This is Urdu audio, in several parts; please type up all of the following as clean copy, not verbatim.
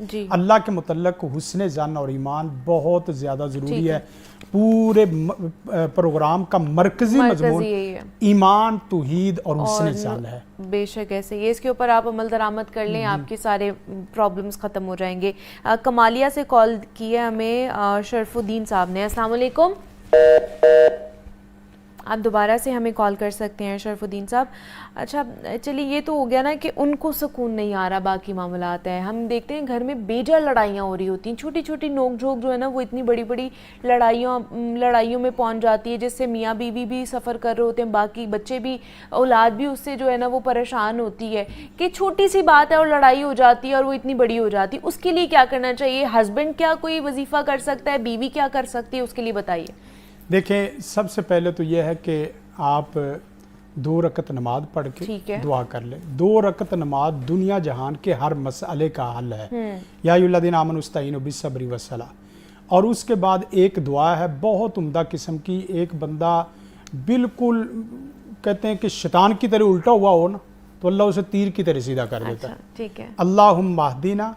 جی اللہ کے متعلق حسن ظن اور ایمان بہت زیادہ ضروری ہے. پورے پروگرام کا مرکزی مضمون یہی ہے، ایمان، توحید اور حسن ظن ہے. بے شک ایسے ہی، اس کے اوپر آپ عمل درآمد کر لیں، آپ کے سارے پرابلمز ختم ہو جائیں گے. کمالیہ سے کال کی ہے ہمیں شرف الدین صاحب نے. السلام علیکم. آپ دوبارہ سے ہمیں کال کر سکتے ہیں شرف الدین صاحب. اچھا چلیے، یہ تو ہو گیا نا کہ ان کو سکون نہیں آ رہا، باقی معاملات ہیں. ہم دیکھتے ہیں گھر میں بیجا لڑائیاں ہو رہی ہوتی ہیں، چھوٹی چھوٹی نوک جھوک جو ہے نا وہ اتنی بڑی بڑی لڑائیوں میں پہنچ جاتی ہے، جس سے میاں بیوی بھی سفر کر رہے ہوتے ہیں، باقی بچے بھی، اولاد بھی اس سے جو ہے نا وہ پریشان ہوتی ہے کہ چھوٹی سی بات ہے اور لڑائی ہو جاتی ہے اور وہ اتنی بڑی ہو جاتی ہے. اس کے لیے کیا کرنا چاہیے؟ ہسبینڈ کیا کوئی وظیفہ کر سکتا ہے؟ بیوی کیا کر سکتی ہے؟ اس کے لیے بتائیے. دیکھیں، سب سے پہلے تو یہ ہے کہ آپ 2 رکعت نماز پڑھ کے دعا کر لیں. 2 رکعت نماز دنیا جہان کے ہر مسئلے کا حل ہے. یا ایھا الذین آمنوا استعینوا بالصبر والصلاۃ. اور اس کے بعد ایک دعا ہے بہت عمدہ قسم کی. ایک بندہ بالکل کہتے ہیں کہ شیطان کی طرح الٹا ہوا ہو نا تو اللہ اسے تیر کی طرح سیدھا کر دیتا ہے. ٹھیک ہے. اللہم اہدنا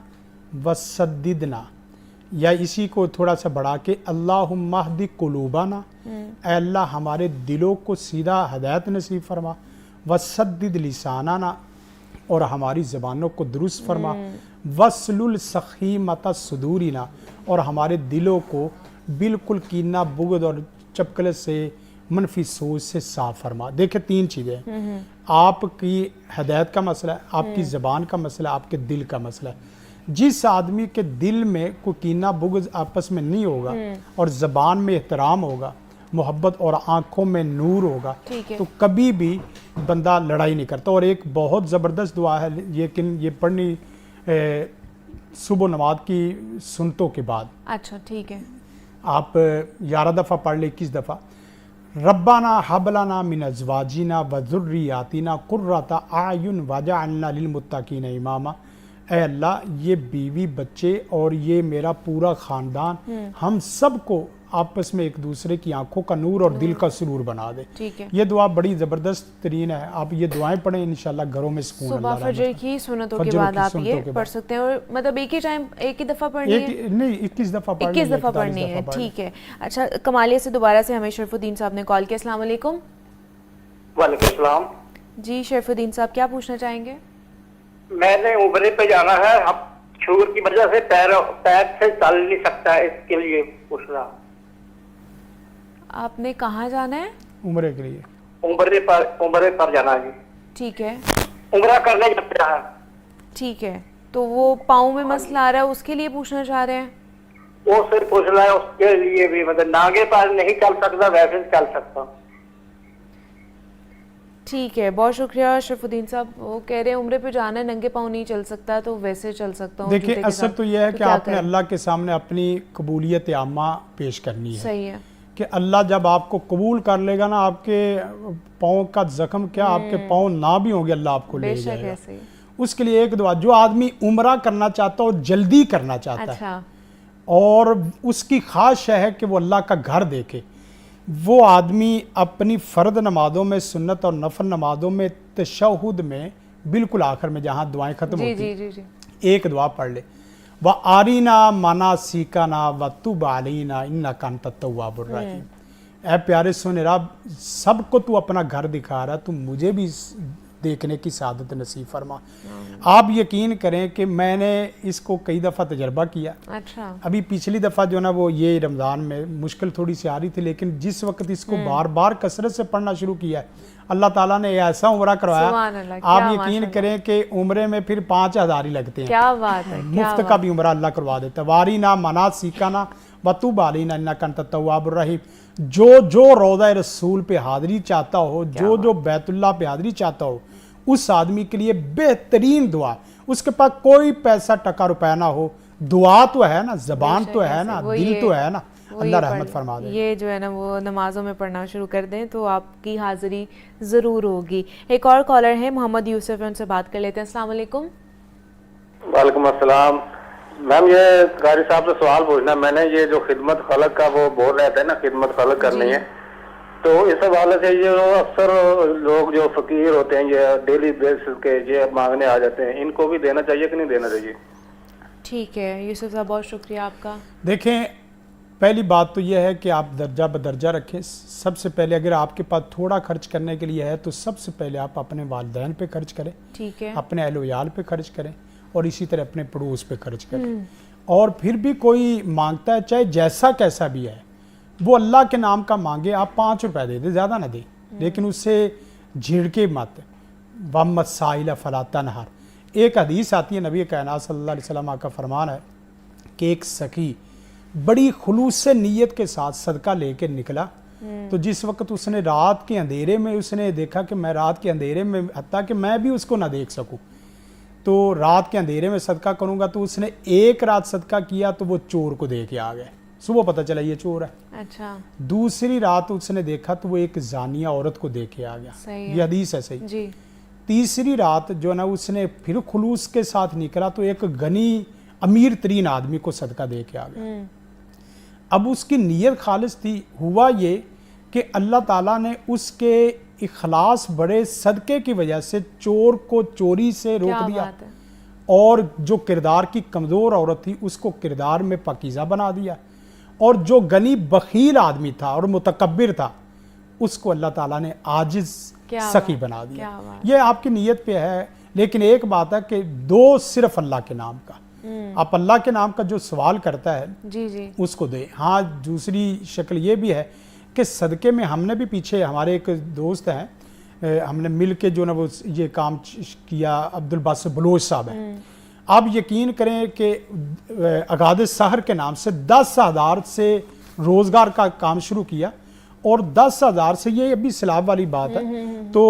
وسددنا، یا اسی کو تھوڑا سا بڑھا کے اللہم اہد قلوبنا، اے اللہ ہمارے دلوں کو سیدھا ہدایت نصیب فرما. وسدد لساننا، اور ہماری زبانوں کو درست فرما. وسلل سخیمۃ صدورنا، اور ہمارے دلوں کو بالکل کینہ، بغض اور چپکلے سے، منفی سوچ سے صاف فرما. دیکھیں 3 چیزیں ہیں. آپ کی ہدایت کا مسئلہ ہے، آپ کی زبان کا مسئلہ ہے، آپ کے دل کا مسئلہ ہے. جس آدمی کے دل میں کوئی کینہ بغض آپس میں نہیں ہوگا اور زبان میں احترام ہوگا، محبت اور آنکھوں میں نور ہوگا، تو کبھی بھی بندہ لڑائی نہیں کرتا. اور ایک بہت زبردست دعا ہے، لیکن یہ پڑھنی صبح نماز کی سنتوں کے بعد. اچھا ٹھیک ہے. آپ 11 دفعہ پڑھ لیں، 21 دفعہ. ربنا حب لنا من ازواجنا وذریاتنا قرۃ اعین واجعلنا للمتقین اماما. اے اللہ، یہ بیوی، بچے اور یہ میرا پورا خاندان، ہم سب کو آپس میں ایک دوسرے کی آنکھوں کا نور اور دل کا سرور بنا دے. یہ دعا بڑی زبردست ترین ہے. آپ یہ دعائیں پڑھیں، انشاءاللہ گھروں میں سکون. صبح فجر کی سنتوں کے بعد آپ یہ پڑھ سکتے ہیں. اور مطلب ایک ہی ٹائم ایک ہی دفعہ پڑھنی ہے؟ نہیں، 21 دفعہ پڑھنی ہے. 21 دفعہ پڑھنی ہے. ٹھیک ہے. اچھا، کمالیہ سے دوبارہ سے ہمیں شرف الدین صاحب نے کال کیا. السلام علیکم. وعلیکم السلام. جی شرف الدین صاحب، کیا پوچھنا چاہیں گے؟ میں نے عمرے پہ جانا ہے، اب شوگر کی وجہ سے پیر سے چل نہیں سکتا ہے، اس کے لیے پوچھ رہا. آپ نے کہاں جانا ہے؟ عمرے کے لیے. عمرے پر جانا ہے. ٹھیک ہے. عمرہ کرنے جانا ہے. ٹھیک ہے. تو وہ پاؤں میں مسئلہ آ رہا ہے، اس کے لیے پوچھنا چاہ رہے ہیں؟ وہ سے پوچھ رہا ہے اس کے لیے بھی، مطلب ناگے پر نہیں چل سکتا، ویسے چل سکتا. ٹھیک ہے، بہت شکریہ شرف الدین صاحب. وہ کہہ رہے ہیں عمرے پہ جانا ہے، ننگے پاؤں نہیں چل سکتا، تو ویسے چل سکتا ہوں. دیکھیں، اصل تو یہ ہے کہ آپ نے اللہ کے سامنے اپنی قبولیت عامہ پیش کرنی ہے. صحیح ہے کہ اللہ جب آپ کو قبول کر لے گا نا، آپ کے پاؤں کا زخم کیا، آپ کے پاؤں نہ بھی ہوں گے، اللہ آپ کو لے جائے گا. اس کے لیے ایک دعا، جو آدمی عمرہ کرنا چاہتا اور جلدی کرنا چاہتا ہے اور اس کی خواہش ہے کہ وہ اللہ کا گھر دیکھے، وہ آدمی اپنی فرد نمازوں میں، سنت اور نفل نمازوں میں، تشہد میں بالکل آخر میں جہاں دعائیں ختم ہوتی ہیں، ایک دعا پڑھ لے. وَآرِنَا مَنَاسِکَنَا وَتُبْ عَلَيْنَا إِنَّكَ أَنْتَ التَّوَّابُ الرَّحِيمُ. اے پیارے سونے رب، سب کو تو اپنا گھر دکھا رہا ہے، تو مجھے بھی دیکھنے کی سعادت نصیب فرما. آپ یقین کریں کہ میں نے اس کو کئی دفعہ تجربہ کیا. ابھی پچھلی دفعہ جو نا وہ یہ رمضان میں مشکل تھوڑی سی آ رہی تھی، لیکن جس وقت اس کو بار بار کثرت سے پڑھنا شروع کیا ہے، اللہ تعالیٰ نے ایسا عمرہ کروایا. آپ یقین کریں کہ عمرے میں پھر 5000 ہی لگتے ہیں. کیا بات ہے. مفت کا بھی عمرہ اللہ کروا دیتا ہے. وَآرِنَا مَنَاسِکَنَا وَتُبْ عَلَيْنَا إِنَّكَ أَنْتَ التَّوَّابُ الرَّحِيمُ. جو روضہ رسول پہ حاضری چاہتا ہو، جو بیت اللہ پہ حاضری چاہتا ہو، اس آدمی کے لیے بہترین دعا. اس کے پاس کوئی پیسہ ٹکا روپے نہ ہو، دعا تو ہے نا، زبان تو ہے نا، دل تو ہے نا. اللہ رحمت فرما دے. یہ جو ہے نا وہ نمازوں میں پڑھنا شروع کر دیں تو آپ کی حاضری ضرور ہوگی. ایک اور کالر ہے محمد یوسف، ان سے بات کر لیتے ہیں. السلام علیکم. وعلیکم السلام. میم، یہ قاری صاحب سے سوال پوچھنا. میں نے یہ جو خدمت خلق کا وہ بول رہے تھے نا، خدمت خلق کرنی ہے، تو اس حوالے سے یہ اکثر لوگ جو فقیر ہوتے ہیں، یہ ڈیلی بیسس کے یہ مانگنے آ جاتے ہیں، ان کو بھی دینا چاہیے کہ نہیں دینا چاہیے؟ ٹھیک ہے یوسف صاحب، بہت شکریہ آپ کا. دیکھیں پہلی بات تو یہ ہے کہ آپ درجہ بدرجہ رکھیں. سب سے پہلے اگر آپ کے پاس تھوڑا خرچ کرنے کے لیے ہے تو سب سے پہلے آپ اپنے والدین پہ خرچ کریں. ٹھیک ہے. اپنے اہل و عیال پہ خرچ کریں اور اسی طرح اپنے پڑوس پہ خرچ کریں. اور پھر بھی کوئی مانگتا ہے چاہے جیسا کیسا بھی ہے وہ اللہ کے نام کا مانگے، آپ 5 روپے دے دیں، زیادہ نہ دیں، لیکن اس سے جھڑکے مت. وَمَّ السَّائِلَ فَلَا تَنْهَرْ. ایک حدیث آتی ہے، نبی کائنات صلی اللہ علیہ وسلم کا فرمان ہے کہ ایک سخی بڑی خلوص سے نیت کے ساتھ صدقہ لے کے نکلا، تو جس وقت اس نے رات کے اندھیرے میں اس نے دیکھا کہ میں رات کے اندھیرے میں حتیٰ کہ میں بھی اس کو نہ دیکھ سکوں تو رات کے اندھیرے میں صدقہ کروں گا، تو اس نے ایک رات صدقہ کیا تو وہ چور کو دے کے آ گئے. صبح پتہ چلا یہ چور ہے. اچھا. دوسری رات اس نے دیکھا تو وہ ایک زانیہ عورت کو دے کے آ گیا. یہ حدیث ہے صحیح. جی. تیسری رات جو نا اس نے پھر خلوص کے ساتھ نکلا تو ایک غنی امیر ترین آدمی کو صدقہ دے کے آ گیا. اب اس کی نیت خالص تھی. ہوا یہ کہ اللہ تعالیٰ نے اس کے اخلاص بڑے صدقے کی وجہ سے چور کو چوری سے روک دیا، اور جو کردار کی کمزور عورت تھی اس کو کردار میں پاکیزہ بنا دیا، اور جو غنی بخیل آدمی تھا اور متکبر تھا اس کو اللہ تعالیٰ نے عاجز سخی بنا دیا. یہ آپ کی نیت پہ ہے. لیکن ایک بات ہے کہ دو صرف اللہ کے نام کا، آپ اللہ کے نام کا جو سوال کرتا ہے جی جی اس کو دے. ہاں دوسری شکل یہ بھی ہے کہ صدقے میں ہم نے بھی پیچھے ہمارے ایک دوست ہیں، ہم نے مل کے جو نا وہ یہ کام کیا، عبدالباسط بلوچ صاحب ہیں. آپ یقین کریں کہ اغاث سحر کے نام سے 10,000 سے روزگار کا کام شروع کیا، اور 10,000 سے یہ ابھی سیلاب والی بات ہے تو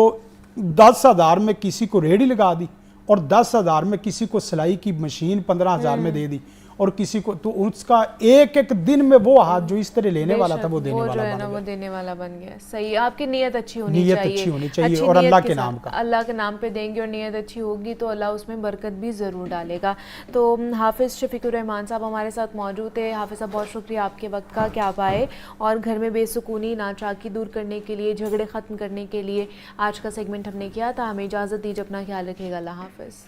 10,000 میں کسی کو ریڑھی لگا دی، اور 10,000 میں کسی کو سلائی کی مشین 15,000 میں دے دی، اور کسی کو تو اس کا ایک ایک دن میں وہ ہاتھ جو اس طرح لینے والا تھا وہ دینے والا بن گیا. وہ دینے والا بن گیا. صحیح. آپ کی نیت اچھی ہونی چاہیے اور اللہ کے نام کا، اللہ کے نام پہ دیں گے اور نیت اچھی ہوگی تو اللہ اس میں برکت بھی ضرور ڈالے گا. تو حافظ شفیق الرحمان صاحب ہمارے ساتھ موجود تھے. حافظ صاحب بہت شکریہ آپ کے وقت کا کہ آپ آئے اور گھر میں بے سکونی ناچاکی دور کرنے کے لیے، جھگڑے ختم کرنے کے لیے آج کا سیگمنٹ ہم نے کیا تھا. ہمیں اجازت دیجیے، اپنا خیال رکھیے گا. اللہ حافظ.